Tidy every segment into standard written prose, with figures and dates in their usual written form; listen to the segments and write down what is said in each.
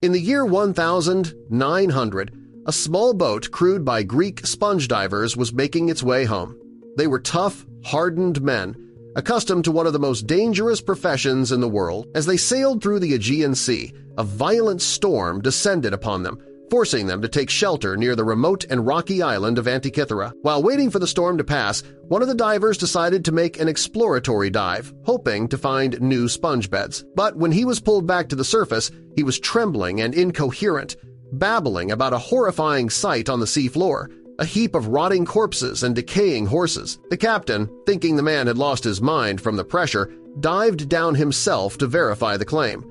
In the year 1900, a small boat crewed by Greek sponge divers was making its way home. They were tough, hardened men, accustomed to one of the most dangerous professions in the world. As they sailed through the Aegean Sea, a violent storm descended upon them, forcing them to take shelter near the remote and rocky island of Antikythera. While waiting for the storm to pass, one of the divers decided to make an exploratory dive, hoping to find new sponge beds. But when he was pulled back to the surface, he was trembling and incoherent, babbling about a horrifying sight on the seafloor, a heap of rotting corpses and decaying horses. The captain, thinking the man had lost his mind from the pressure, dived down himself to verify the claim.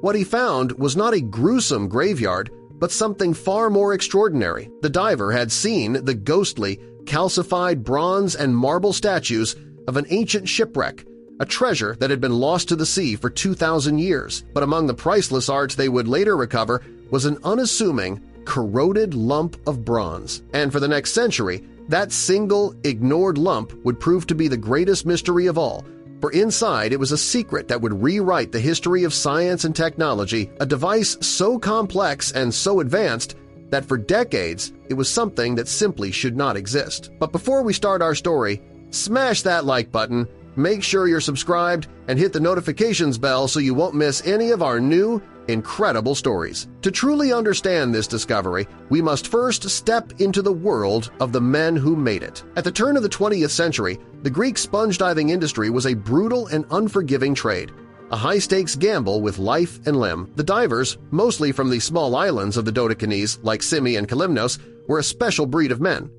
What he found was not a gruesome graveyard, but something far more extraordinary. The diver had seen the ghostly, calcified bronze and marble statues of an ancient shipwreck, a treasure that had been lost to the sea for 2,000 years. But among the priceless art they would later recover was an unassuming, corroded lump of bronze. And for the next century, that single, ignored lump would prove to be the greatest mystery of all, for inside it was a secret that would rewrite the history of science and technology, a device so complex and so advanced that for decades it was something that simply should not exist. But before we start our story, smash that like button, make sure you're subscribed, and hit the notifications bell so you won't miss any of our new, incredible stories. To truly understand this discovery, we must first step into the world of the men who made it. At the turn of the 20th century, the Greek sponge diving industry was a brutal and unforgiving trade, a high-stakes gamble with life and limb. The divers, mostly from the small islands of the Dodecanese like Symi and Kalymnos, were a special breed of men.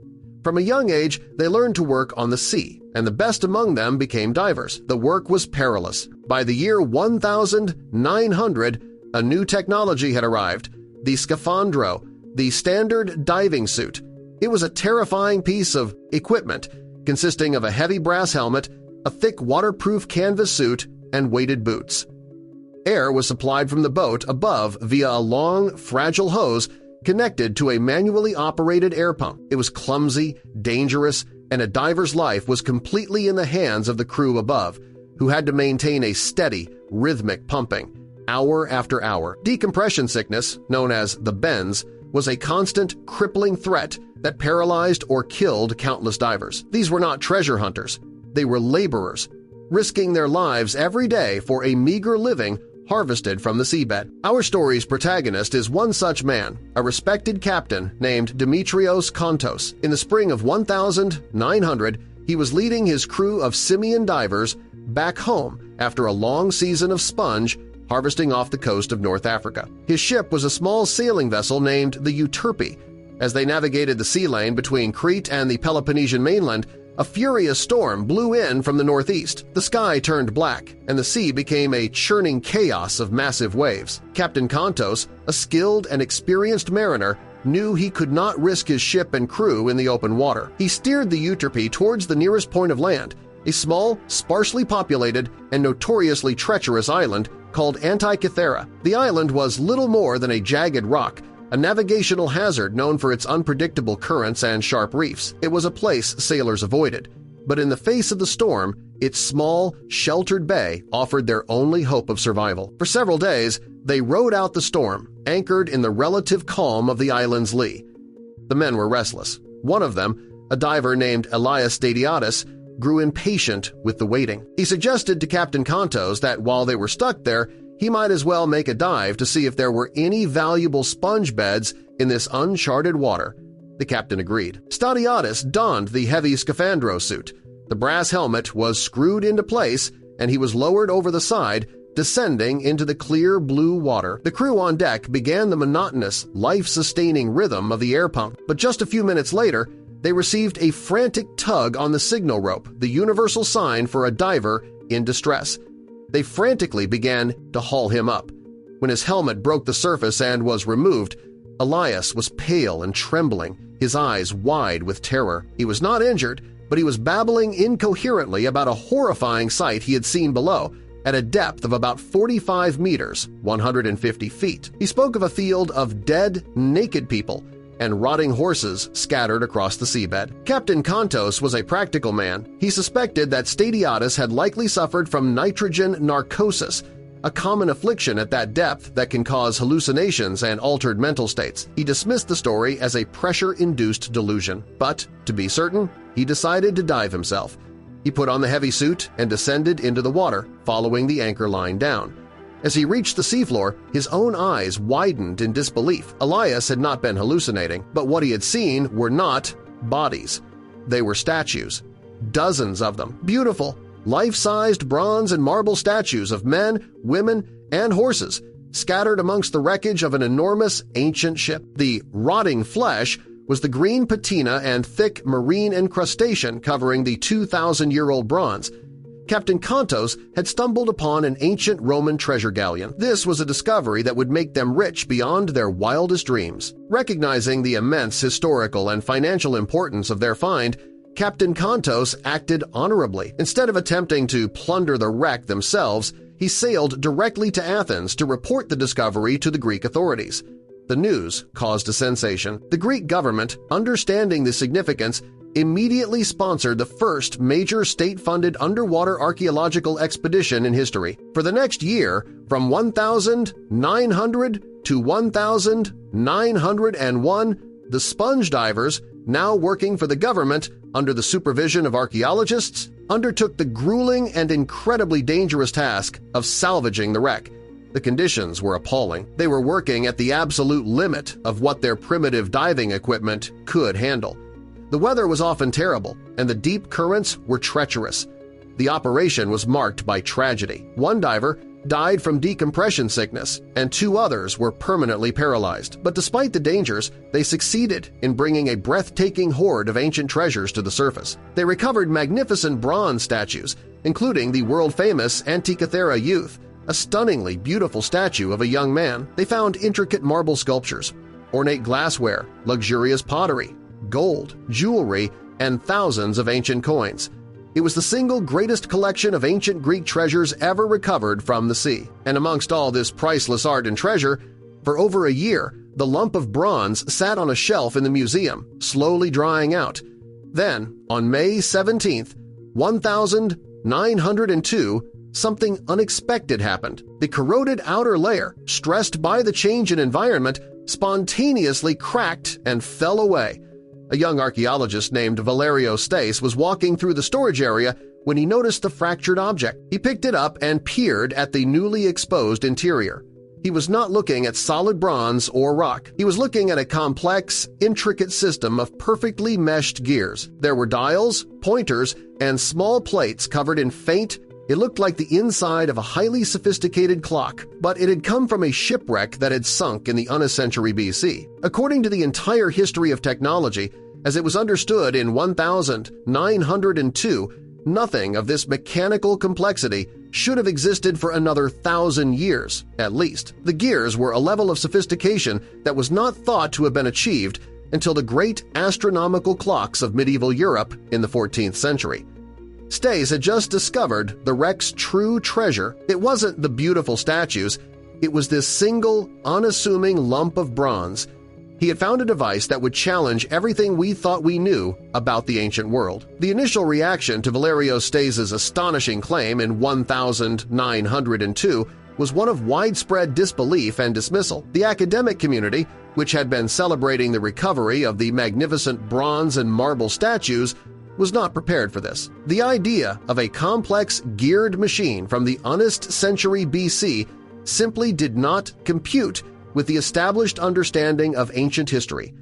From a young age, they learned to work on the sea, and the best among them became divers. The work was perilous. By the year 1900, a new technology had arrived, the scaphandro, the standard diving suit. It was a terrifying piece of equipment consisting of a heavy brass helmet, a thick waterproof canvas suit, and weighted boots. Air was supplied from the boat above via a long, fragile hose connected to a manually operated air pump. It was clumsy, dangerous, and a diver's life was completely in the hands of the crew above, who had to maintain a steady, rhythmic pumping, hour after hour. Decompression sickness, known as the bends, was a constant, crippling threat that paralyzed or killed countless divers. These were not treasure hunters. They were laborers, risking their lives every day for a meager living harvested from the seabed. Our story's protagonist is one such man, a respected captain named Dimitrios Kontos. In the spring of 1900, he was leading his crew of simian divers back home after a long season of sponge harvesting off the coast of North Africa. His ship was a small sailing vessel named the Euterpe. As they navigated the sea lane between Crete and the Peloponnesian mainland, a furious storm blew in from the northeast. The sky turned black, and the sea became a churning chaos of massive waves. Captain Kontos, a skilled and experienced mariner, knew he could not risk his ship and crew in the open water. He steered the Euterpe towards the nearest point of land, a small, sparsely populated, and notoriously treacherous island called Antikythera. The island was little more than a jagged rock, a navigational hazard known for its unpredictable currents and sharp reefs. It was a place sailors avoided, but in the face of the storm, its small, sheltered bay offered their only hope of survival. For several days, they rode out the storm, anchored in the relative calm of the island's lee. The men were restless. One of them, a diver named Elias Stadiatis, grew impatient with the waiting. He suggested to Captain Kontos that while they were stuck there, he might as well make a dive to see if there were any valuable sponge beds in this uncharted water. The captain agreed. Stadiatis donned the heavy scaphandro suit. The brass helmet was screwed into place, and he was lowered over the side, descending into the clear blue water. The crew on deck began the monotonous, life-sustaining rhythm of the air pump, but just a few minutes later, they received a frantic tug on the signal rope, the universal sign for a diver in distress. They frantically began to haul him up. When his helmet broke the surface and was removed, Elias was pale and trembling, his eyes wide with terror. He was not injured, but he was babbling incoherently about a horrifying sight he had seen below, at a depth of about 45 meters, 150 feet. He spoke of a field of dead, naked people and rotting horses scattered across the seabed. Captain Kontos was a practical man. He suspected that Stadiatis had likely suffered from nitrogen narcosis, a common affliction at that depth that can cause hallucinations and altered mental states. He dismissed the story as a pressure-induced delusion, but, to be certain, he decided to dive himself. He put on the heavy suit and descended into the water, following the anchor line down. As he reached the seafloor, his own eyes widened in disbelief. Elias had not been hallucinating, but what he had seen were not bodies. They were statues. Dozens of them, beautiful, life-sized bronze and marble statues of men, women, and horses, scattered amongst the wreckage of an enormous ancient ship. The rotting flesh was the green patina and thick marine incrustation covering the 2,000-year-old bronze. Captain Contos had stumbled upon an ancient Roman treasure galleon. This was a discovery that would make them rich beyond their wildest dreams. Recognizing the immense historical and financial importance of their find, Captain Contos acted honorably. Instead of attempting to plunder the wreck themselves, he sailed directly to Athens to report the discovery to the Greek authorities. The news caused a sensation. The Greek government, understanding the significance, immediately sponsored the first major state-funded underwater archaeological expedition in history. For the next year, from 1,900 to 1,901, the sponge divers, now working for the government under the supervision of archaeologists, undertook the grueling and incredibly dangerous task of salvaging the wreck. The conditions were appalling. They were working at the absolute limit of what their primitive diving equipment could handle. The weather was often terrible, and the deep currents were treacherous. The operation was marked by tragedy. One diver died from decompression sickness, and 2 others were permanently paralyzed. But despite the dangers, they succeeded in bringing a breathtaking hoard of ancient treasures to the surface. They recovered magnificent bronze statues, including the world-famous Antikythera youth, a stunningly beautiful statue of a young man. They found intricate marble sculptures, ornate glassware, luxurious pottery, gold, jewelry, and thousands of ancient coins. It was the single greatest collection of ancient Greek treasures ever recovered from the sea. And amongst all this priceless art and treasure, for over a year, the lump of bronze sat on a shelf in the museum, slowly drying out. Then, on May 17, 1902, something unexpected happened. The corroded outer layer, stressed by the change in environment, spontaneously cracked and fell away. A young archaeologist named Valerio Stace was walking through the storage area when he noticed the fractured object. He picked it up and peered at the newly exposed interior. He was not looking at solid bronze or rock. He was looking at a complex, intricate system of perfectly meshed gears. There were dials, pointers, and small plates covered in faint. It looked like the inside of a highly sophisticated clock, but it had come from a shipwreck that had sunk in the unassuming BC. According to the entire history of technology, as it was understood in 1902, nothing of this mechanical complexity should have existed for another 1,000 years, at least. The gears were a level of sophistication that was not thought to have been achieved until the great astronomical clocks of medieval Europe in the 14th century. Stace had just discovered the wreck's true treasure. It wasn't the beautiful statues, it was this single, unassuming lump of bronze. He had found a device that would challenge everything we thought we knew about the ancient world. The initial reaction to Valerio Stace's astonishing claim in 1902 was one of widespread disbelief and dismissal. The academic community, which had been celebrating the recovery of the magnificent bronze and marble statues, was not prepared for this. The idea of a complex geared machine from the unnest century BC simply did not compute with the established understanding of ancient history.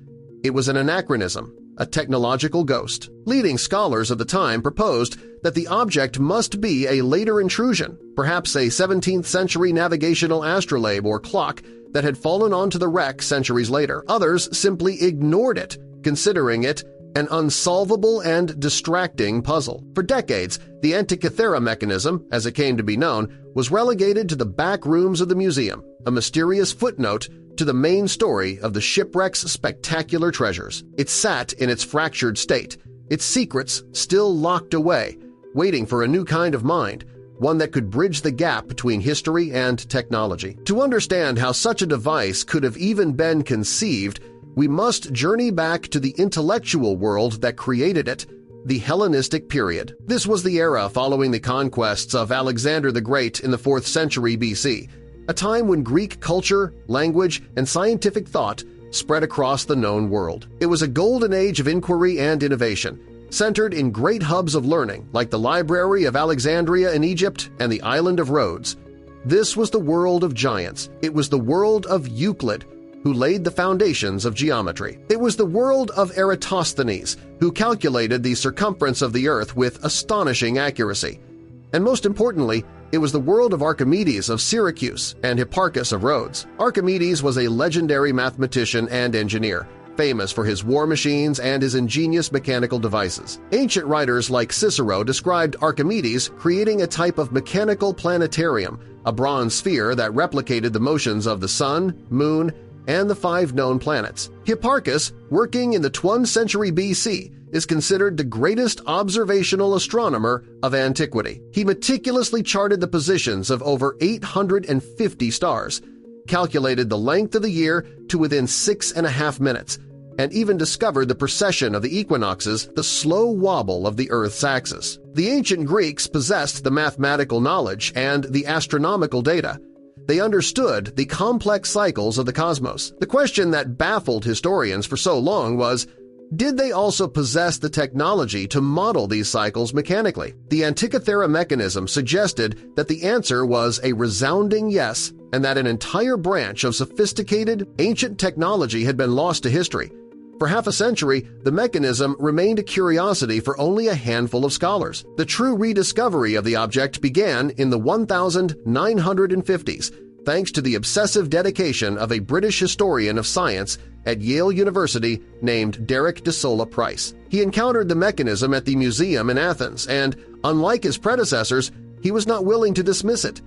It was an anachronism, a technological ghost. Leading scholars of the time proposed that the object must be a later intrusion, perhaps a 17th century navigational astrolabe or clock that had fallen onto the wreck centuries later. Others simply ignored it, considering it an unsolvable and distracting puzzle. For decades, the Antikythera mechanism, as it came to be known, was relegated to the back rooms of the museum, a mysterious footnote to the main story of the shipwreck's spectacular treasures. It sat in its fractured state, its secrets still locked away, waiting for a new kind of mind, one that could bridge the gap between history and technology. To understand how such a device could have even been conceived, we must journey back to the intellectual world that created it, the Hellenistic period. This was the era following the conquests of Alexander the Great in the 4th century BC, a time when Greek culture, language, and scientific thought spread across the known world. It was a golden age of inquiry and innovation, centered in great hubs of learning like the Library of Alexandria in Egypt and the Island of Rhodes. This was the world of giants. It was the world of Euclid, who laid the foundations of geometry. It was the world of Eratosthenes, who calculated the circumference of the Earth with astonishing accuracy. And most importantly, it was the world of Archimedes of Syracuse and Hipparchus of Rhodes. Archimedes was a legendary mathematician and engineer, famous for his war machines and his ingenious mechanical devices. Ancient writers like Cicero described Archimedes creating a type of mechanical planetarium, a bronze sphere that replicated the motions of the sun, moon, and the 5 known planets. Hipparchus, working in the 12th century BC, is considered the greatest observational astronomer of antiquity. He meticulously charted the positions of over 850 stars, calculated the length of the year to within 6.5 minutes, and even discovered the precession of the equinoxes, the slow wobble of the Earth's axis. The ancient Greeks possessed the mathematical knowledge and the astronomical data. They understood the complex cycles of the cosmos. The question that baffled historians for so long was, did they also possess the technology to model these cycles mechanically? The Antikythera mechanism suggested that the answer was a resounding yes, and that an entire branch of sophisticated, ancient technology had been lost to history. For half a century, the mechanism remained a curiosity for only a handful of scholars. The true rediscovery of the object began in the 1950s, thanks to the obsessive dedication of a British historian of science at Yale University named Derek de Sola Price. He encountered the mechanism at the museum in Athens, and, unlike his predecessors, he was not willing to dismiss it.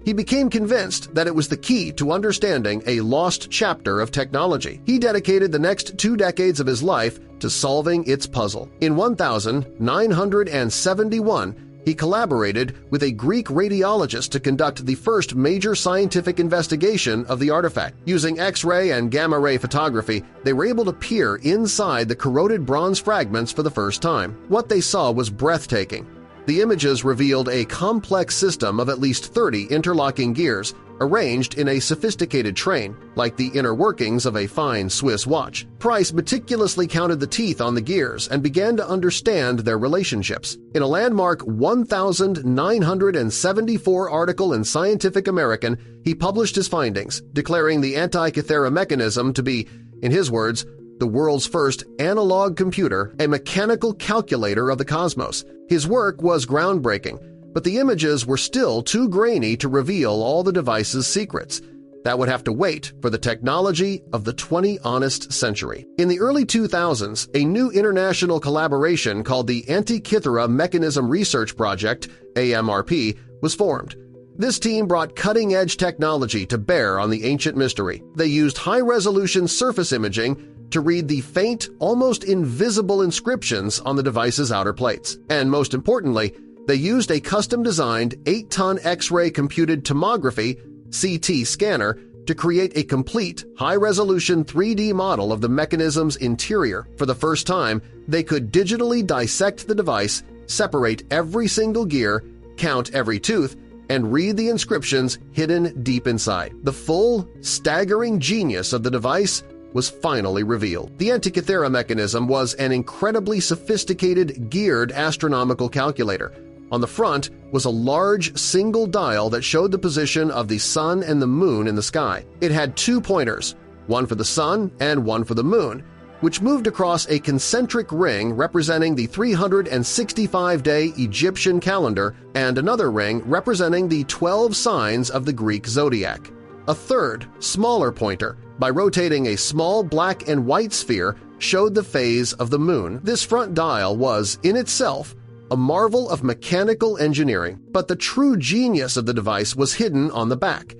He became convinced that it was the key to understanding a lost chapter of technology. He dedicated the next 2 decades of his life to solving its puzzle. In 1971, he collaborated with a Greek radiologist to conduct the first major scientific investigation of the artifact. Using X-ray and gamma-ray photography, they were able to peer inside the corroded bronze fragments for the first time. What they saw was breathtaking. The images revealed a complex system of at least 30 interlocking gears arranged in a sophisticated train, like the inner workings of a fine Swiss watch. Price meticulously counted the teeth on the gears and began to understand their relationships. In a landmark 1,974 article in Scientific American, he published his findings, declaring the Antikythera mechanism to be, in his words, the world's first analog computer, a mechanical calculator of the cosmos. His work was groundbreaking, but the images were still too grainy to reveal all the device's secrets. That would have to wait for the technology of the 20th century. In the early 2000s, a new international collaboration called the Antikythera Mechanism Research Project, AMRP, was formed. This team brought cutting-edge technology to bear on the ancient mystery. They used high-resolution surface imaging to read the faint, almost invisible inscriptions on the device's outer plates. And most importantly, they used a custom-designed 8-ton X-ray computed tomography (CT) scanner to create a complete, high-resolution 3D model of the mechanism's interior. For the first time, they could digitally dissect the device, separate every single gear, count every tooth, and read the inscriptions hidden deep inside. The full, staggering genius of the device was finally revealed. The Antikythera mechanism was an incredibly sophisticated, geared astronomical calculator. On the front was a large single dial that showed the position of the sun and the moon in the sky. It had 2 pointers, one for the sun and one for the moon, which moved across a concentric ring representing the 365-day Egyptian calendar and another ring representing the 12 signs of the Greek zodiac. A third, smaller pointer, by rotating a small black and white sphere, showed the phase of the moon. This front dial was, in itself, a marvel of mechanical engineering, but the true genius of the device was hidden on the back.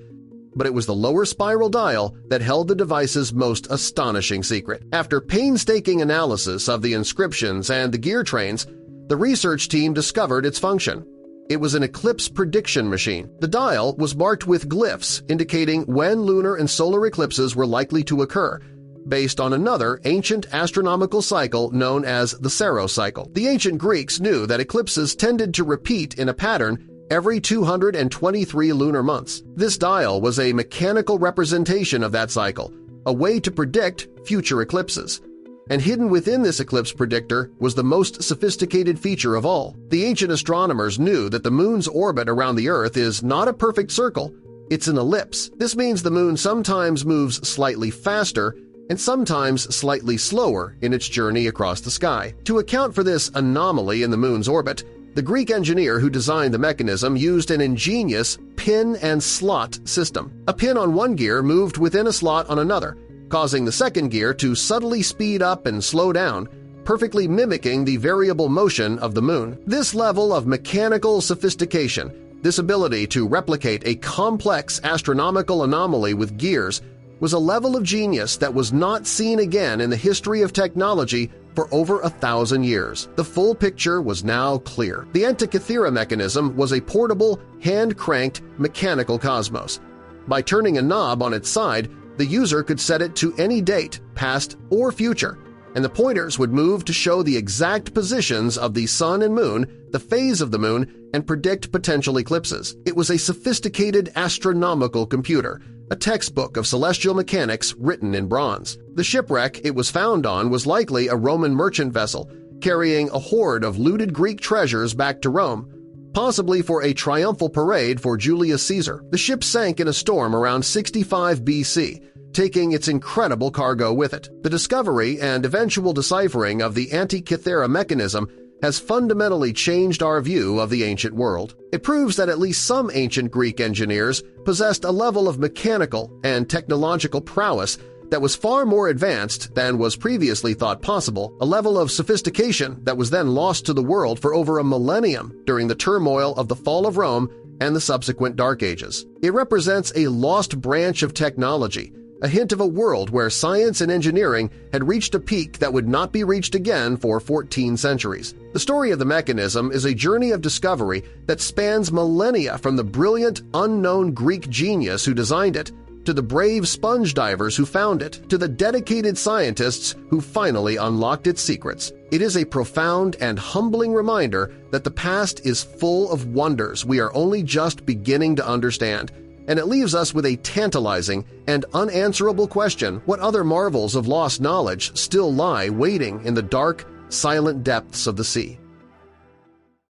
But it was the lower spiral dial that held the device's most astonishing secret. After painstaking analysis of the inscriptions and the gear trains, the research team discovered its function. It was an eclipse prediction machine. The dial was marked with glyphs indicating when lunar and solar eclipses were likely to occur, based on another ancient astronomical cycle known as the Saros cycle. The ancient Greeks knew that eclipses tended to repeat in a pattern every 223 lunar months. This dial was a mechanical representation of that cycle, a way to predict future eclipses. And hidden within this eclipse predictor was the most sophisticated feature of all. The ancient astronomers knew that the Moon's orbit around the Earth is not a perfect circle, it's an ellipse. This means the Moon sometimes moves slightly faster and sometimes slightly slower in its journey across the sky. To account for this anomaly in the Moon's orbit, the Greek engineer who designed the mechanism used an ingenious pin and slot system. A pin on one gear moved within a slot on another, causing the second gear to subtly speed up and slow down, perfectly mimicking the variable motion of the Moon. This level of mechanical sophistication, this ability to replicate a complex astronomical anomaly with gears, was a level of genius that was not seen again in the history of technology for over 1,000 years. The full picture was now clear. The Antikythera mechanism was a portable, hand-cranked mechanical cosmos. By turning a knob on its side, the user could set it to any date, past or future, and the pointers would move to show the exact positions of the Sun and Moon, the phase of the Moon, and predict potential eclipses. It was a sophisticated astronomical computer, a textbook of celestial mechanics written in bronze. The shipwreck it was found on was likely a Roman merchant vessel, carrying a hoard of looted Greek treasures back to Rome, possibly for a triumphal parade for Julius Caesar. The ship sank in a storm around 65 BC, taking its incredible cargo with it. The discovery and eventual deciphering of the Antikythera mechanism has fundamentally changed our view of the ancient world. It proves that at least some ancient Greek engineers possessed a level of mechanical and technological prowess that was far more advanced than was previously thought possible, a level of sophistication that was then lost to the world for over a millennium during the turmoil of the fall of Rome and the subsequent Dark Ages. It represents a lost branch of technology, a hint of a world where science and engineering had reached a peak that would not be reached again for 14 centuries. The story of the mechanism is a journey of discovery that spans millennia, from the brilliant, unknown Greek genius who designed it, to the brave sponge divers who found it, to the dedicated scientists who finally unlocked its secrets. It is a profound and humbling reminder that the past is full of wonders we are only just beginning to understand, and it leaves us with a tantalizing and unanswerable question: what other marvels of lost knowledge still lie waiting in the dark, silent depths of the sea?